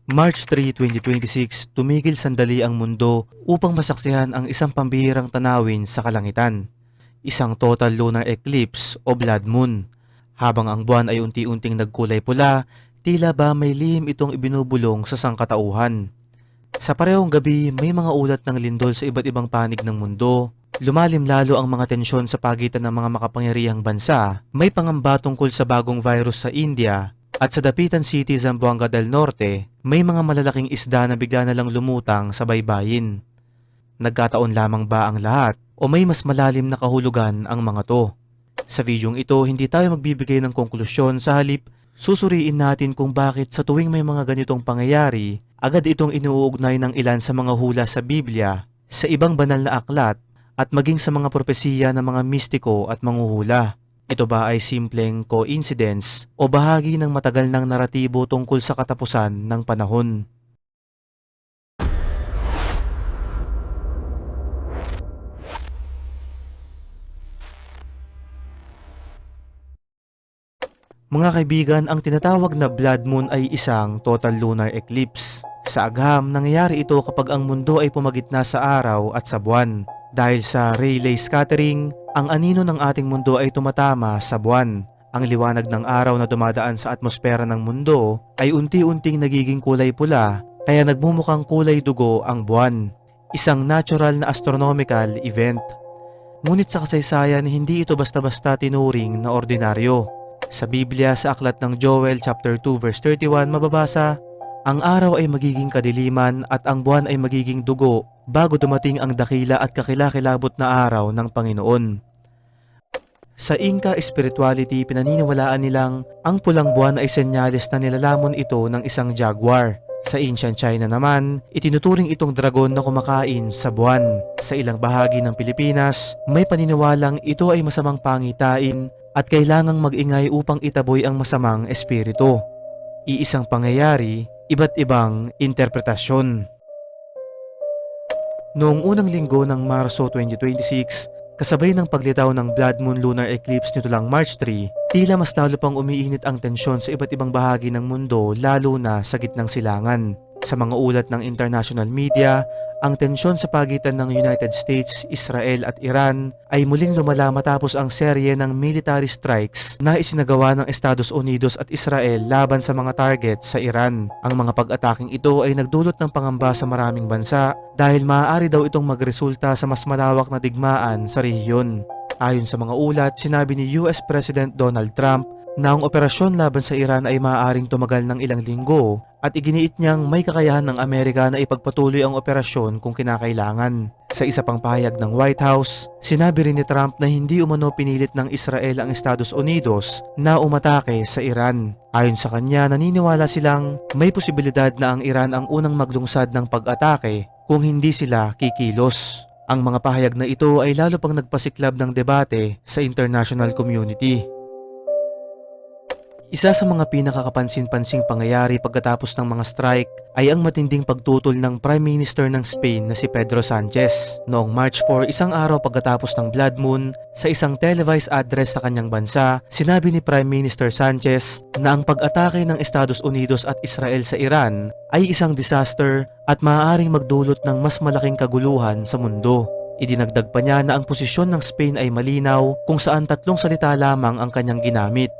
March 3, 2026, tumigil sandali ang mundo upang masaksihan ang isang pambihirang tanawin sa kalangitan. Isang total lunar eclipse o blood moon. Habang ang buwan ay unti-unting nagkulay pula, tila ba may lihim itong ibinubulong sa sangkatauhan. Sa parehong gabi, may mga ulat ng lindol sa iba't ibang panig ng mundo. Lumalim lalo ang mga tensyon sa pagitan ng mga makapangyarihang bansa. May pangamba tungkol sa bagong virus sa India. At sa dapitan city Zamboanga del Norte, may mga malalaking isda na bigla na lang lumutang sa baybayin. Nagkataon lamang ba ang lahat o may mas malalim na kahulugan ang mga to? Sa videong ito, hindi tayo magbibigay ng konklusyon, sa halip susuriin natin kung bakit sa tuwing may mga ganitong pangyayari, agad itong inuugnay ng ilan sa mga hula sa Biblia, sa ibang banal na aklat, at maging sa mga propesiya ng mga mistiko at manghuhula. Ito ba ay simpleng coincidence o bahagi ng matagal ng naratibo tungkol sa katapusan ng panahon? Mga kaibigan, ang tinatawag na blood moon ay isang total lunar eclipse. Sa agham, nangyayari ito kapag ang mundo ay pumagitna sa araw at sa buwan. Dahil sa Rayleigh scattering, ang anino ng ating mundo ay tumatama sa buwan. Ang liwanag ng araw na dumadaan sa atmosfera ng mundo ay unti-unting nagiging kulay pula, kaya nagmumukhang kulay dugo ang buwan. Isang natural na astronomical event. Ngunit sa kasaysayan, hindi ito basta-basta tinuring na ordinaryo. Sa Biblia, sa aklat ng Joel chapter 2 verse 31, mababasa, ang araw ay magiging kadiliman at ang buwan ay magiging dugo bago dumating ang dakila at kakilakilabot na araw ng Panginoon. Sa Inca spirituality, pinaniniwalaan nilang ang pulang buwan ay senyales na nilalamon ito ng isang jaguar. Sa ancient China naman, itinuturing itong dragon na kumakain sa buwan. Sa ilang bahagi ng Pilipinas, may paniniwalang ito ay masamang pangitain at kailangang mag-ingay upang itaboy ang masamang espiritu. Iisang pangyayari, iba't ibang interpretasyon. Noong unang linggo ng Marso 2026, kasabay ng paglitaw ng blood moon lunar eclipse nito lang March 3, tila mas lalo pang umiinit ang tensyon sa iba't ibang bahagi ng mundo, lalo na sa gitnang silangan. Sa mga ulat ng international media, ang tensyon sa pagitan ng United States, Israel at Iran ay muling lumala matapos ang serye ng military strikes na isinagawa ng Estados Unidos at Israel laban sa mga target sa Iran. Ang mga pag-ataking ito ay nagdulot ng pangamba sa maraming bansa dahil maaari daw itong magresulta sa mas malawak na digmaan sa rehiyon. Ayon sa mga ulat, sinabi ni US President Donald Trump na ang operasyon laban sa Iran ay maaaring tumagal ng ilang linggo at iginiit niyang may kakayahan ng Amerika na ipagpatuloy ang operasyon kung kinakailangan. Sa isa pang pahayag ng White House, sinabi rin ni Trump na hindi umano pinilit ng Israel ang Estados Unidos na umatake sa Iran. Ayon sa kanya, naniniwala silang may posibilidad na ang Iran ang unang maglungsad ng pag-atake kung hindi sila kikilos. Ang mga pahayag na ito ay lalo pang nagpasiklab ng debate sa international community. Isa sa mga pinakakapansin-pansing pangyayari pagkatapos ng mga strike ay ang matinding pagtutol ng Prime Minister ng Spain na si Pedro Sanchez. Noong March 4, isang araw pagkatapos ng blood moon, sa isang televised address sa kanyang bansa, sinabi ni Prime Minister Sanchez na ang pag-atake ng Estados Unidos at Israel sa Iran ay isang disaster at maaaring magdulot ng mas malaking kaguluhan sa mundo. Idinagdag pa niya na ang posisyon ng Spain ay malinaw, kung saan tatlong salita lamang ang kanyang ginamit: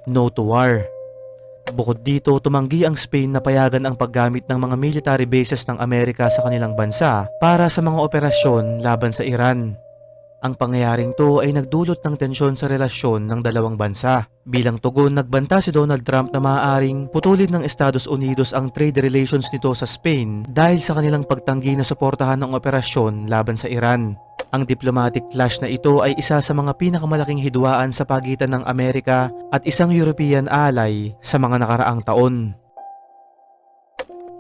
no to war. Bukod dito, tumanggi ang Spain na payagan ang paggamit ng mga military bases ng Amerika sa kanilang bansa para sa mga operasyon laban sa Iran. Ang pangyayaring to ay nagdulot ng tensyon sa relasyon ng dalawang bansa. Bilang tugon, nagbanta si Donald Trump na maaaring putulin ng Estados Unidos ang trade relations nito sa Spain dahil sa kanilang pagtanggi na suportahan ang operasyon laban sa Iran. Ang diplomatic clash na ito ay isa sa mga pinakamalaking hidwaan sa pagitan ng Amerika at isang European ally sa mga nakaraang taon.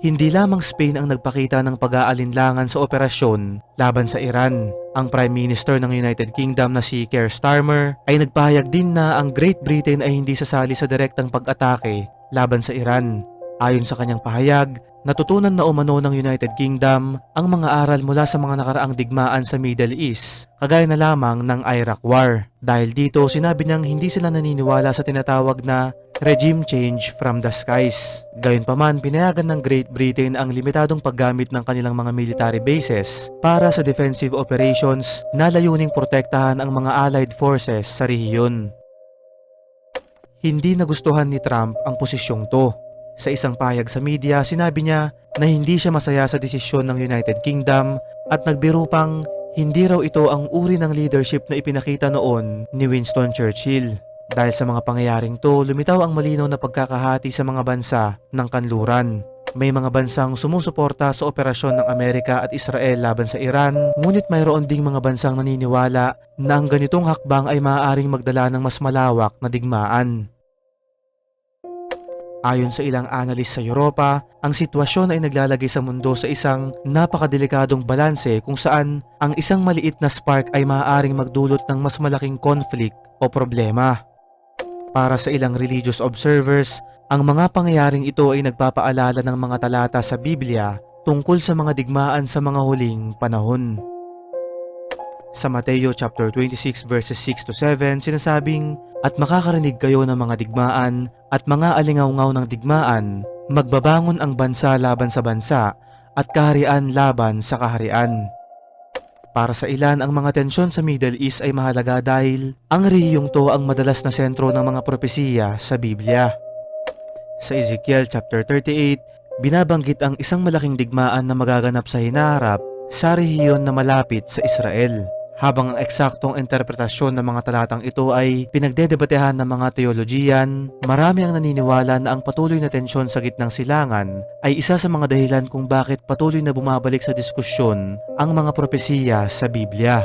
Hindi lamang Spain ang nagpakita ng pag-aalinlangan sa operasyon laban sa Iran. Ang Prime Minister ng United Kingdom na si Keir Starmer ay nagpahayag din na ang Great Britain ay hindi sasali sa direktang pag-atake laban sa Iran. Ayon sa kanyang pahayag, natutunan na umano ng United Kingdom ang mga aral mula sa mga nakaraang digmaan sa Middle East, kagaya na lamang ng Iraq War. Dahil dito, sinabi niyang hindi sila naniniwala sa tinatawag na regime change from the skies. Gayunpaman, pinayagan ng Great Britain ang limitadong paggamit ng kanilang mga military bases para sa defensive operations na layuning protektahan ang mga Allied forces sa rehiyon. Hindi nagustuhan ni Trump ang posisyong to. Sa isang pahayag sa media, sinabi niya na hindi siya masaya sa desisyon ng United Kingdom at nagbiro pang hindi raw ito ang uri ng leadership na ipinakita noon ni Winston Churchill. Dahil sa mga pangyayaring to, lumitaw ang malinaw na pagkakahati sa mga bansa ng kanluran. May mga bansang sumusuporta sa operasyon ng Amerika at Israel laban sa Iran, ngunit mayroon ding mga bansang naniniwala na ang ganitong hakbang ay maaaring magdala ng mas malawak na digmaan. Ayon sa ilang analis sa Europa, ang sitwasyon ay naglalagay sa mundo sa isang napakadelikadong balanse kung saan ang isang maliit na spark ay maaaring magdulot ng mas malaking conflict o problema. Para sa ilang religious observers, ang mga pangyayaring ito ay nagpapaalala ng mga talata sa Biblia tungkol sa mga digmaan sa mga huling panahon. Sa Mateo chapter 26 verses 6 to 7, sinasabing, "At makakarinig kayo ng mga digmaan at mga alingawngaw ng digmaan, magbabangon ang bansa laban sa bansa at kaharian laban sa kaharian." Para sa ilan, ang mga tensyon sa Middle East ay mahalaga dahil ang rehiyong to ang madalas na sentro ng mga propesiya sa Biblia. Sa Ezekiel chapter 38, binabanggit ang isang malaking digmaan na magaganap sa hinaharap sa rehiyon na malapit sa Israel. Habang ang eksaktong interpretasyon ng mga talatang ito ay pinagdedebatehan ng mga teologiyan, marami ang naniniwala na ang patuloy na tensyon sa gitnang silangan ay isa sa mga dahilan kung bakit patuloy na bumabalik sa diskusyon ang mga propesiya sa Biblia.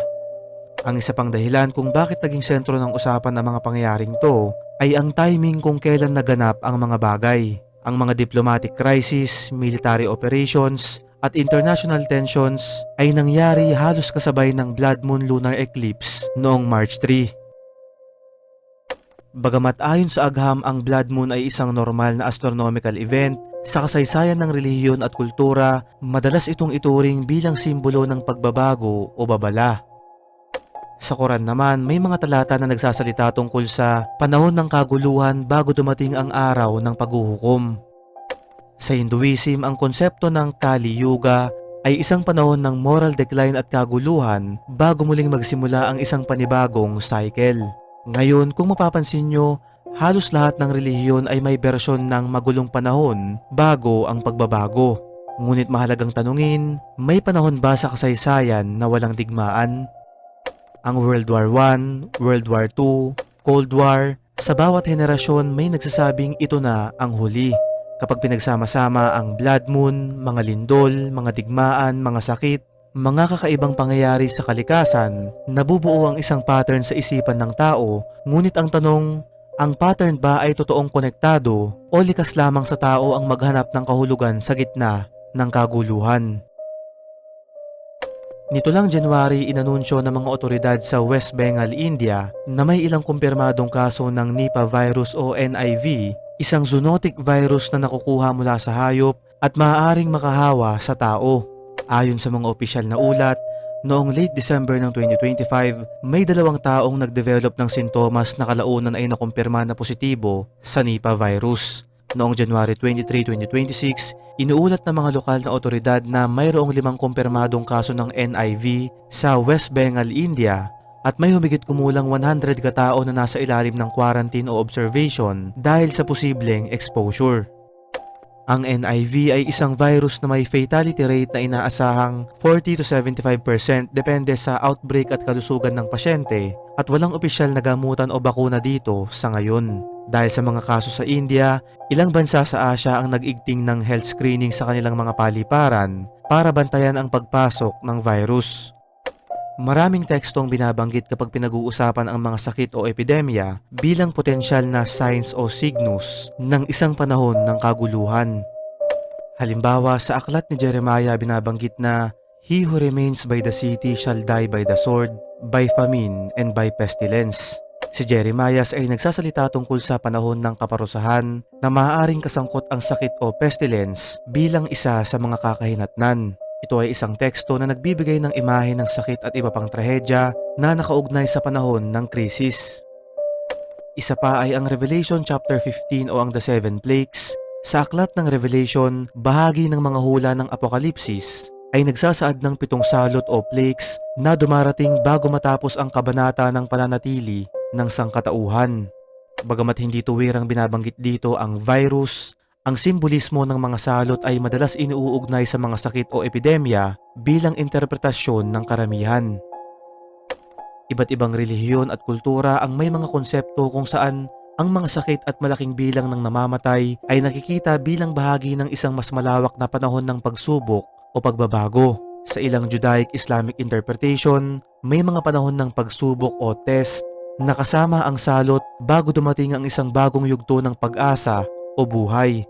Ang isa pang dahilan kung bakit naging sentro ng usapan ang mga pangyayaring to ay ang timing kung kailan naganap ang mga bagay. Ang mga diplomatic crisis, military operations, at international tensions ay nangyari halos kasabay ng blood moon lunar eclipse noong March 3. Bagamat ayon sa agham ang blood moon ay isang normal na astronomical event, sa kasaysayan ng relihiyon at kultura, madalas itong ituring bilang simbolo ng pagbabago o babala. Sa Quran naman, may mga talata na nagsasalita tungkol sa panahon ng kaguluhan bago dumating ang araw ng paghuhukom. Sa Hinduism, ang konsepto ng Kali Yuga ay isang panahon ng moral decline at kaguluhan bago muling magsimula ang isang panibagong cycle. Ngayon, kung mapapansin nyo, halos lahat ng relihiyon ay may bersyon ng magulong panahon bago ang pagbabago. Ngunit mahalagang tanungin, may panahon ba sa kasaysayan na walang digmaan? Ang World War I, World War II, Cold War, sa bawat henerasyon may nagsasabing ito na ang huli. Kapag pinagsama-sama ang blood moon, mga lindol, mga digmaan, mga sakit, mga kakaibang pangyayari sa kalikasan, nabubuo ang isang pattern sa isipan ng tao, ngunit ang tanong, ang pattern ba ay totoong konektado o likas lamang sa tao ang maghanap ng kahulugan sa gitna ng kaguluhan? Nito lang January, inanunsyo ng mga otoridad sa West Bengal, India na may ilang kumpirmadong kaso ng Nipah virus o NIV, isang zoonotic virus na nakukuha mula sa hayop at maaaring makahawa sa tao. Ayon sa mga opisyal na ulat, noong late December ng 2025, may 2 taong nagdevelop ng sintomas na kalaunan ay nakumpirma na positibo sa Nipah virus. Noong January 23, 2026, inuulat ng mga lokal na otoridad na mayroong 5 kumpirmadong kaso ng NIV sa West Bengal, India at may humigit kumulang 100 katao na nasa ilalim ng quarantine o observation dahil sa posibleng exposure. Ang NIV ay isang virus na may fatality rate na inaasahang 40 to 75% depende sa outbreak at kalusugan ng pasyente at walang opisyal na gamutan o bakuna dito sa ngayon. Dahil sa mga kaso sa India, ilang bansa sa Asia ang nag-igting ng health screening sa kanilang mga paliparan para bantayan ang pagpasok ng virus. Maraming tekstong binabanggit kapag pinag-uusapan ang mga sakit o epidemya bilang potensyal na signs o signus ng isang panahon ng kaguluhan. Halimbawa, sa aklat ni Jeremiah binabanggit na, "He who remains by the city shall die by the sword, by famine, and by pestilence." Si Jeremiah ay nagsasalita tungkol sa panahon ng kaparusahan na maaaring kasangkot ang sakit o pestilence bilang isa sa mga kakahinatnan. Ito ay isang teksto na nagbibigay ng imahe ng sakit at iba pang trahedya na nakaugnay sa panahon ng krisis. Isa pa ay ang Revelation chapter 15 o ang The Seven Plagues. Sa aklat ng Revelation, bahagi ng mga hula ng Apokalipsis ay nagsasaad ng 7 salot o plagues na dumarating bago matapos ang kabanata ng pananatili ng sangkatauhan. Bagamat hindi tuwirang binabanggit dito ang virus, ang simbolismo ng mga salot ay madalas iniuugnay sa mga sakit o epidemya bilang interpretasyon ng karamihan. Iba't ibang relihiyon at kultura ang may mga konsepto kung saan ang mga sakit at malaking bilang ng namamatay ay nakikita bilang bahagi ng isang mas malawak na panahon ng pagsubok o pagbabago. Sa ilang Judaic-Islamic interpretation, may mga panahon ng pagsubok o test na kasama ang salot bago dumating ang isang bagong yugto ng pag-asa o buhay.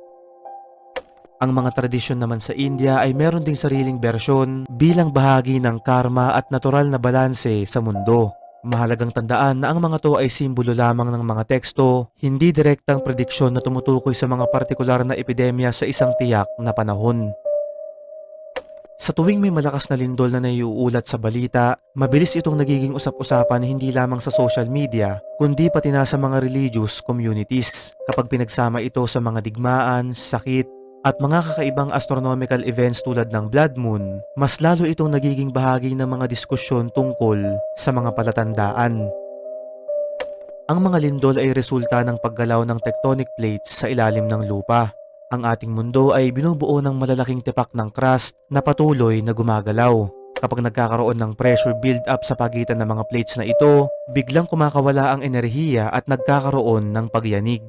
Ang mga tradisyon naman sa India ay meron ding sariling bersyon bilang bahagi ng karma at natural na balanse sa mundo. Mahalagang tandaan na ang mga to ay simbolo lamang ng mga teksto, hindi direktang prediksyon na tumutukoy sa mga partikular na epidemya sa isang tiyak na panahon. Sa tuwing may malakas na lindol na naiuulat sa balita, mabilis itong nagiging usap-usapan hindi lamang sa social media, kundi pati na sa mga religious communities. Kapag pinagsama ito sa mga digmaan, sakit, at mga kakaibang astronomical events tulad ng blood moon, mas lalo itong nagiging bahagi ng mga diskusyon tungkol sa mga palatandaan. Ang mga lindol ay resulta ng paggalaw ng tectonic plates sa ilalim ng lupa. Ang ating mundo ay binubuo ng malalaking tipak ng crust na patuloy na gumagalaw. Kapag nagkakaroon ng pressure build-up sa pagitan ng mga plates na ito, biglang kumakawala ang enerhiya at nagkakaroon ng pagyanig.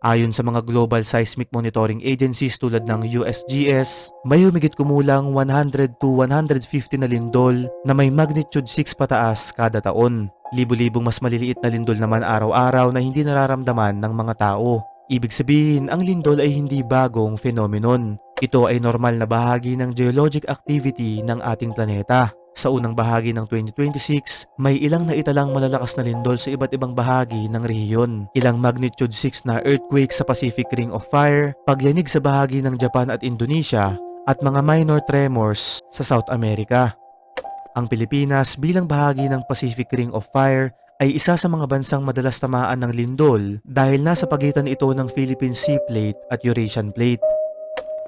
Ayon sa mga global seismic monitoring agencies tulad ng USGS, may humigit kumulang 100 to 150 na lindol na may magnitude 6 pataas kada taon. Libo-libong mas maliliit na lindol naman araw-araw na hindi nararamdaman ng mga tao. Ibig sabihin, ang lindol ay hindi bagong phenomenon. Ito ay normal na bahagi ng geologic activity ng ating planeta. Sa unang bahagi ng 2026, may ilang naitalang malalakas na lindol sa iba't ibang bahagi ng rehiyon. Ilang magnitude 6 na earthquake sa Pacific Ring of Fire, pagyanig sa bahagi ng Japan at Indonesia, at mga minor tremors sa South America. Ang Pilipinas bilang bahagi ng Pacific Ring of Fire ay isa sa mga bansang madalas tamaan ng lindol dahil nasa pagitan ito ng Philippine Sea Plate at Eurasian Plate.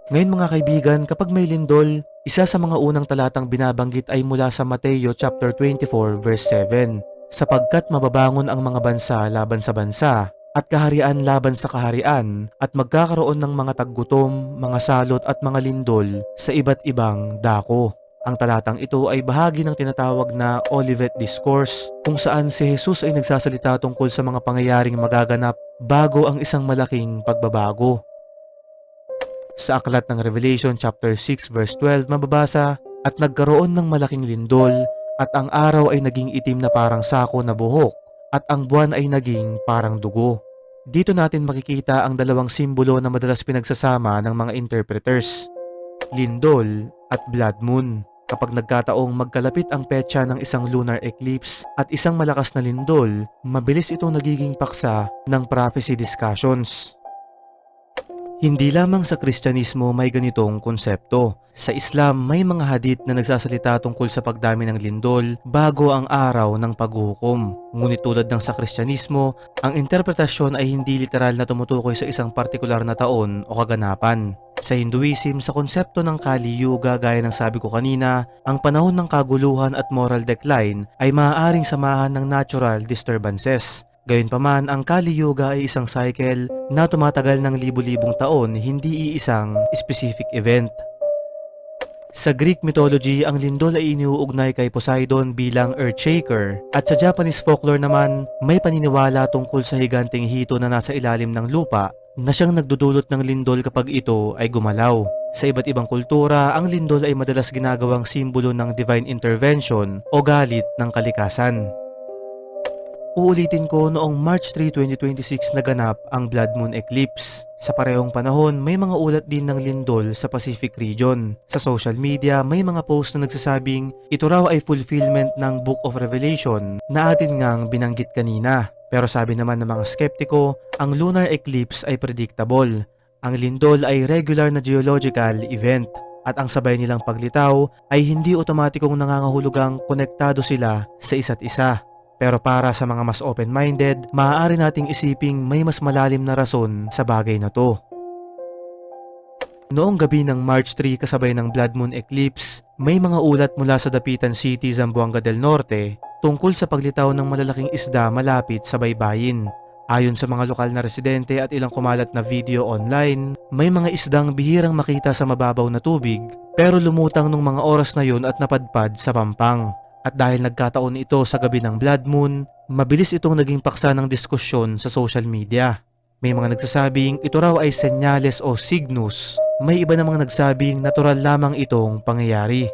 Ngayon mga kaibigan, kapag may lindol, isa sa mga unang talatang binabanggit ay mula sa Mateo chapter 24 verse 7, sapagkat mababangon ang mga bansa laban sa bansa at kaharian laban sa kaharian at magkakaroon ng mga taggutom, mga salot at mga lindol sa iba't ibang dako. Ang talatang ito ay bahagi ng tinatawag na Olivet Discourse kung saan si Jesus ay nagsasalita tungkol sa mga pangyayaring magaganap bago ang isang malaking pagbabago. Sa aklat ng Revelation chapter 6 verse 12 mababasa, at nagkaroon ng malaking lindol at ang araw ay naging itim na parang sako na buhok at ang buwan ay naging parang dugo. Dito natin makikita ang dalawang simbolo na madalas pinagsasama ng mga interpreters, lindol at blood moon. Kapag nagkataong magkalapit ang petsa ng isang lunar eclipse at isang malakas na lindol, mabilis itong nagiging paksa ng prophecy discussions. Hindi lamang sa Kristyanismo may ganitong konsepto. Sa Islam, may mga hadith na nagsasalita tungkol sa pagdami ng lindol bago ang araw ng paghuhukom. Ngunit tulad ng sa Kristyanismo, ang interpretasyon ay hindi literal na tumutukoy sa isang partikular na taon o kaganapan. Sa Hinduism, sa konsepto ng Kali Yuga gaya ng sabi ko kanina, ang panahon ng kaguluhan at moral decline ay maaaring samahan ng natural disturbances. Gayunpaman, ang Kali Yuga ay isang cycle na tumatagal ng libu-libong taon, hindi iisang specific event. Sa Greek mythology, ang lindol ay iniuugnay kay Poseidon bilang Earthshaker at sa Japanese folklore naman, may paniniwala tungkol sa higanteng hito na nasa ilalim ng lupa na siyang nagdudulot ng lindol kapag ito ay gumalaw. Sa iba't ibang kultura, ang lindol ay madalas ginagawang simbolo ng divine intervention o galit ng kalikasan. Uulitin ko, noong March 3, 2026 naganap ang blood moon eclipse. Sa parehong panahon, may mga ulat din ng lindol sa Pacific region. Sa social media, may mga post na nagsasabing ito raw ay fulfillment ng Book of Revelation na atin ngang binanggit kanina. Pero sabi naman ng mga skeptiko, ang lunar eclipse ay predictable. Ang lindol ay regular na geological event at ang sabay nilang paglitaw ay hindi otomatikong nangangahulugang konektado sila sa isa't isa. Pero para sa mga mas open-minded, maaari nating isiping may mas malalim na rason sa bagay na to. Noong gabi ng March 3 kasabay ng blood moon eclipse, may mga ulat mula sa dapitan city Zamboanga del Norte tungkol sa paglitaw ng malalaking isda malapit sa baybayin. Ayon sa mga lokal na residente at ilang kumalat na video online, may mga isdang bihirang makita sa mababaw na tubig pero lumutang nung mga oras na yun at napadpad sa pampang. At dahil nagkataon ito sa gabi ng blood moon, mabilis itong naging paksa ng diskusyon sa social media. May mga nagsasabing ito raw ay senyales o signus. May iba namang nagsabing natural lamang itong pangyayari.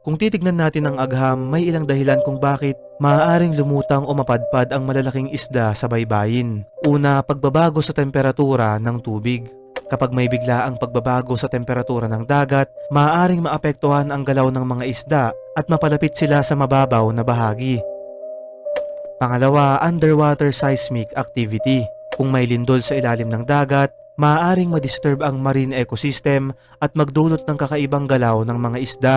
Kung titignan natin ang agham, may ilang dahilan kung bakit maaaring lumutang o mapadpad ang malalaking isda sa baybayin. Una, pagbabago sa temperatura ng tubig. Kapag may biglaang pagbabago sa temperatura ng dagat, maaaring maapektuhan ang galaw ng mga isda at mapalapit sila sa mababaw na bahagi. Pangalawa, underwater seismic activity. Kung may lindol sa ilalim ng dagat, maaaring madisturb ang marine ecosystem at magdulot ng kakaibang galaw ng mga isda.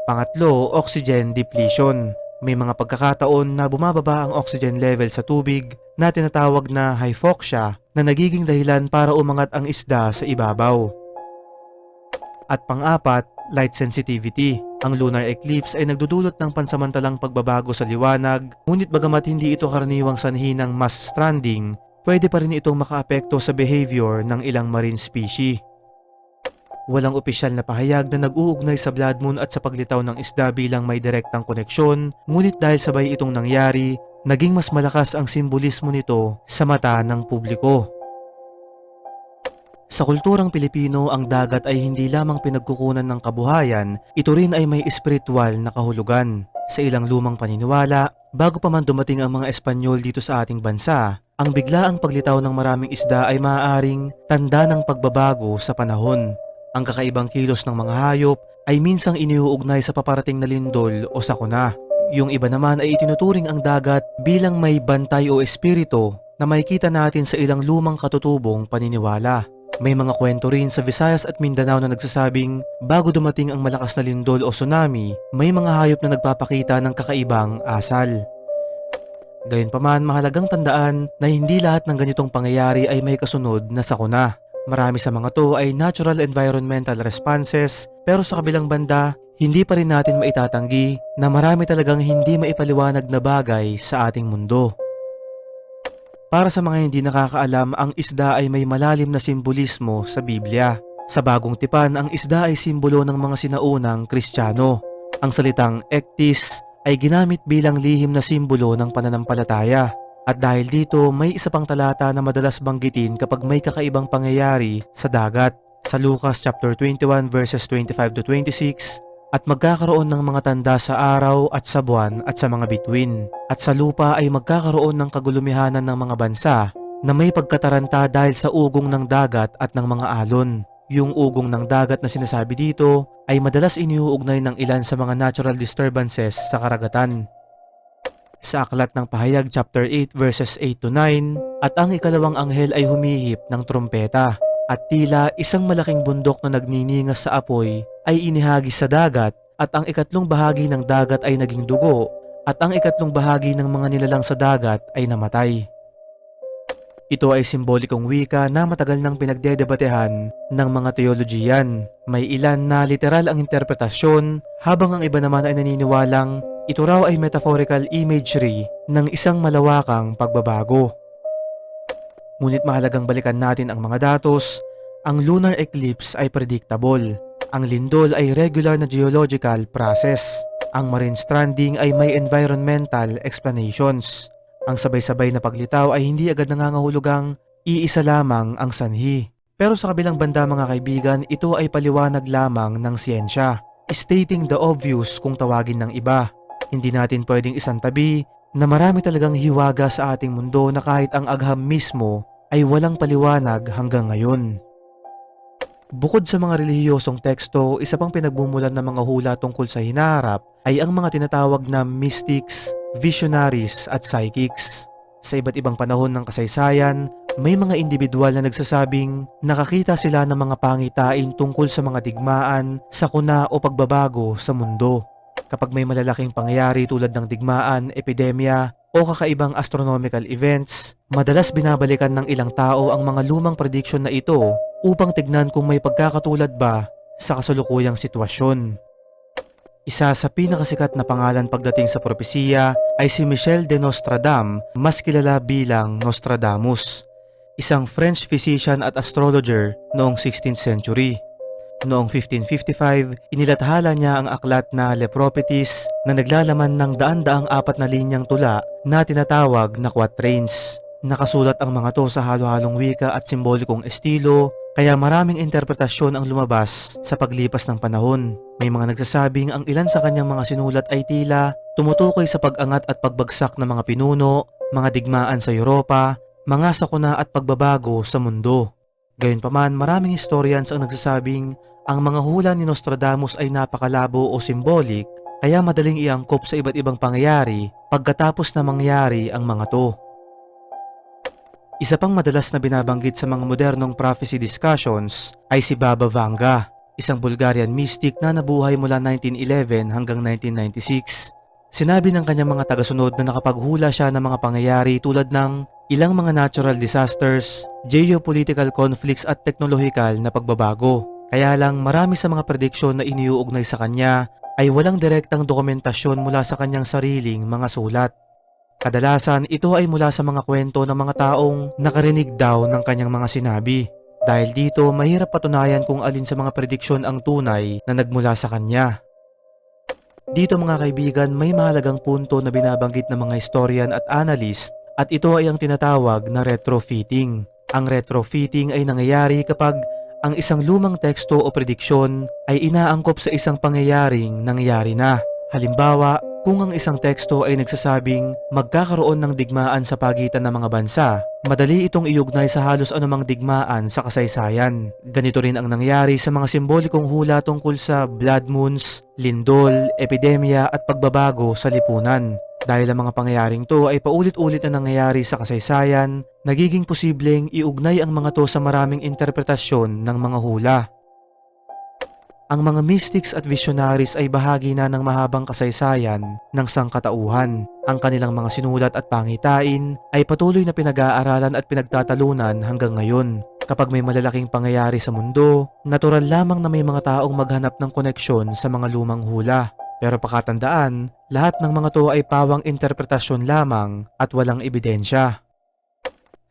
Pangatlo, oxygen depletion. May mga pagkakataon na bumababa ang oxygen level sa tubig na tinatawag na hypoxia na nagiging dahilan para umangat ang isda sa ibabaw. At pang-apat, light sensitivity. Ang lunar eclipse ay nagdudulot ng pansamantalang pagbabago sa liwanag, ngunit bagamat hindi ito karaniwang sanhi ng mass stranding, pwede pa rin itong makaapekto sa behavior ng ilang marine species. Walang opisyal na pahayag na nag-uugnay sa blood moon at sa paglitaw ng isda bilang may direktang koneksyon, ngunit dahil sabay itong nangyari, naging mas malakas ang simbolismo nito sa mata ng publiko. Sa kulturang Pilipino, ang dagat ay hindi lamang pinagkukunan ng kabuhayan, ito rin ay may espiritual na kahulugan. Sa ilang lumang paniniwala, bago pa man dumating ang mga Espanyol dito sa ating bansa, ang biglaang paglitaw ng maraming isda ay maaaring tanda ng pagbabago sa panahon. Ang kakaibang kilos ng mga hayop ay minsang iniuugnay sa paparating na lindol o sakuna. Yung iba naman ay itinuturing ang dagat bilang may bantay o espiritu na makikita natin sa ilang lumang katutubong paniniwala. May mga kwento rin sa Visayas at Mindanao na nagsasabing bago dumating ang malakas na lindol o tsunami, may mga hayop na nagpapakita ng kakaibang asal. Gayunpaman, mahalagang tandaan na hindi lahat ng ganitong pangyayari ay may kasunod na sakuna. Marami sa mga to ay natural environmental responses, pero sa kabilang banda, hindi pa rin natin maitatanggi na marami talagang hindi maipaliwanag na bagay sa ating mundo. Para sa mga hindi nakakaalam, ang isda ay may malalim na simbolismo sa Biblia. Sa Bagong Tipan, ang isda ay simbolo ng mga sinaunang Kristiyano. Ang salitang ektis ay ginamit bilang lihim na simbolo ng pananampalataya. At dahil dito, may isa pang talata na madalas banggitin kapag may kakaibang pangyayari sa dagat. Sa Lucas chapter 21 verses 25 to 26, at magkakaroon ng mga tanda sa araw at sa buwan at sa mga bituin. At sa lupa ay magkakaroon ng kagulumihanan ng mga bansa na may pagkataranta dahil sa ugong ng dagat at ng mga alon. Yung ugong ng dagat na sinasabi dito ay madalas iniuugnay ng ilan sa mga natural disturbances sa karagatan. Sa Aklat ng Pahayag chapter 8 verses 8 to 9, at ang ikalawang anghel ay humihip ng trompeta, at tila isang malaking bundok na nagniningas sa apoy ay inihagis sa dagat, at ang ikatlong bahagi ng dagat ay naging dugo, at ang ikatlong bahagi ng mga nilalang sa dagat ay namatay. Ito ay simbolikong wika na matagal nang pinagdedebatehan ng mga teologiyan. May ilan na literal ang interpretasyon, habang ang iba naman ay naniniwalang ito raw ay metaphorical imagery ng isang malawakang pagbabago. Ngunit mahalagang balikan natin ang mga datos. Ang lunar eclipse ay predictable. Ang lindol ay regular na geological process. Ang marine stranding ay may environmental explanations. Ang sabay-sabay na paglitaw ay hindi agad nangangahulugang iisa lamang ang sanhi. Pero sa kabilang banda mga kaibigan, ito ay paliwanag lamang ng siyensya, stating the obvious kung tawagin ng iba. Hindi natin pwedeng isantabi na marami talagang hiwaga sa ating mundo na kahit ang agham mismo ay walang paliwanag hanggang ngayon. Bukod sa mga relihiyosong teksto, isa pang pinagmumulan ng mga hula tungkol sa hinaharap ay ang mga tinatawag na mystics, visionaries at psychics. Sa iba't ibang panahon ng kasaysayan, may mga individual na nagsasabing nakakita sila ng mga pangitain tungkol sa mga digmaan, sakuna o pagbabago sa mundo. Kapag may malalaking pangyayari tulad ng digmaan, epidemya, o kakaibang astronomical events, madalas binabalikan ng ilang tao ang mga lumang prediction na ito upang tignan kung may pagkakatulad ba sa kasalukuyang sitwasyon. Isa sa pinakasikat na pangalan pagdating sa propesiya ay si Michel de Nostradam, mas kilala bilang Nostradamus, isang French physician at astrologer noong 16th century. Noong 1555, inilathala niya ang aklat na Le Prophéties na naglalaman ng daan-daang apat na linyang tula na tinatawag na quatrains. Nakasulat ang mga to sa halo-halong wika at simbolikong estilo, kaya maraming interpretasyon ang lumabas sa paglipas ng panahon. May mga nagsasabing ang ilan sa kanyang mga sinulat ay tila tumutukoy sa pag-angat at pagbagsak ng mga pinuno, mga digmaan sa Europa, mga sakuna at pagbabago sa mundo. Gayunpaman, maraming historians ang nagsasabing ang mga hula ni Nostradamus ay napakalabo o symbolic, kaya madaling iangkop sa iba't ibang pangyayari pagkatapos na mangyari ang mga to. Isa pang madalas na binabanggit sa mga modernong prophecy discussions ay si Baba Vanga, isang Bulgarian mystic na nabuhay mula 1911 hanggang 1996. Sinabi ng kanyang mga tagasunod na nakapaghula siya ng mga pangyayari tulad ng ilang mga natural disasters, geopolitical conflicts at teknolohikal na pagbabago. Kaya lang marami sa mga prediksyon na iniuugnay sa kanya ay walang direktang dokumentasyon mula sa kanyang sariling mga sulat. Kadalasan ito ay mula sa mga kwento ng mga taong nakarinig daw ng kanyang mga sinabi. Dahil dito mahirap patunayan kung alin sa mga prediksyon ang tunay na nagmula sa kanya. Dito mga kaibigan, may mahalagang punto na binabanggit ng mga historian at analyst at ito ay ang tinatawag na retrofitting. Ang retrofitting ay nangyayari kapag ang isang lumang teksto o prediksyon ay inaangkop sa isang pangyayaring nangyari na. Halimbawa, kung ang isang teksto ay nagsasabing magkakaroon ng digmaan sa pagitan ng mga bansa, madali itong iugnay sa halos anumang digmaan sa kasaysayan. Ganito rin ang nangyari sa mga simbolikong hula tungkol sa blood moons, lindol, epidemya at pagbabago sa lipunan. Dahil ang mga pangyayaring to ay paulit-ulit na nangyayari sa kasaysayan, nagiging posibleng iugnay ang mga to sa maraming interpretasyon ng mga hula. Ang mga mystics at visionaries ay bahagi na ng mahabang kasaysayan ng sangkatauhan. Ang kanilang mga sinulat at pangitain ay patuloy na pinag-aaralan at pinagtatalunan hanggang ngayon. Kapag may malalaking pangyayari sa mundo, natural lamang na may mga taong maghanap ng koneksyon sa mga lumang hula. Pero pakatandaan, lahat ng mga to ay pawang interpretasyon lamang at walang ebidensya.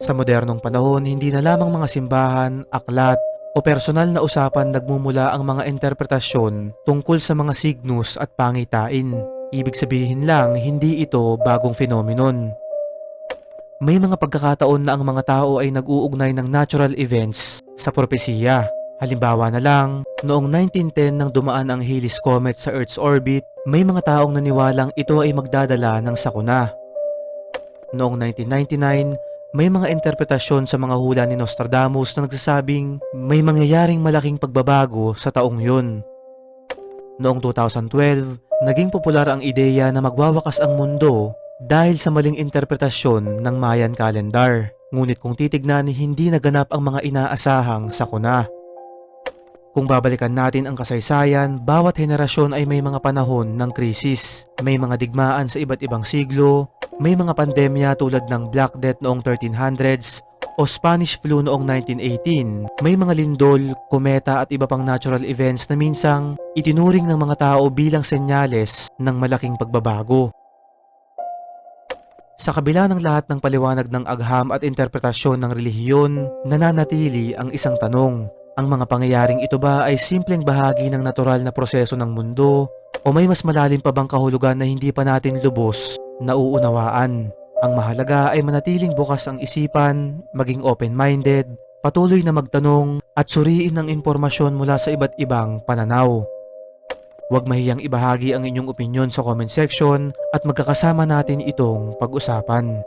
Sa modernong panahon, hindi na lamang mga simbahan, aklat, o personal na usapan nagmumula ang mga interpretasyon tungkol sa mga signus at pangitain. Ibig sabihin lang, hindi ito bagong phenomenon. May mga pagkakataon na ang mga tao ay nag-uugnay ng natural events sa propesiya. Halimbawa na lang, noong 1910 nang dumaan ang Halley's Comet sa Earth's orbit, may mga taong naniwalang ito ay magdadala ng sakuna. Noong 1999, may mga interpretasyon sa mga hula ni Nostradamus na nagsasabing may mangyayaring malaking pagbabago sa taong yun. Noong 2012, naging popular ang ideya na magwawakas ang mundo dahil sa maling interpretasyon ng Mayan calendar. Ngunit kung titignan, hindi naganap ang mga inaasahang sakuna. Kung babalikan natin ang kasaysayan, bawat henerasyon ay may mga panahon ng krisis. May mga digmaan sa iba't ibang siglo, may mga pandemya tulad ng Black Death noong 1300s o Spanish flu noong 1918, may mga lindol, kometa at iba pang natural events na minsang itinuring ng mga tao bilang senyales ng malaking pagbabago. Sa kabila ng lahat ng paliwanag ng agham at interpretasyon ng relihiyon, nananatili ang isang tanong. Ang mga pangyayaring ito ba ay simpleng bahagi ng natural na proseso ng mundo o may mas malalim pa bang kahulugan na hindi pa natin lubos na uunawaan? Ang mahalaga ay manatiling bukas ang isipan, maging open-minded, patuloy na magtanong at suriin ang impormasyon mula sa iba't ibang pananaw. Huwag mahiyang ibahagi ang inyong opinyon sa comment section at magkakasama natin itong pag-usapan.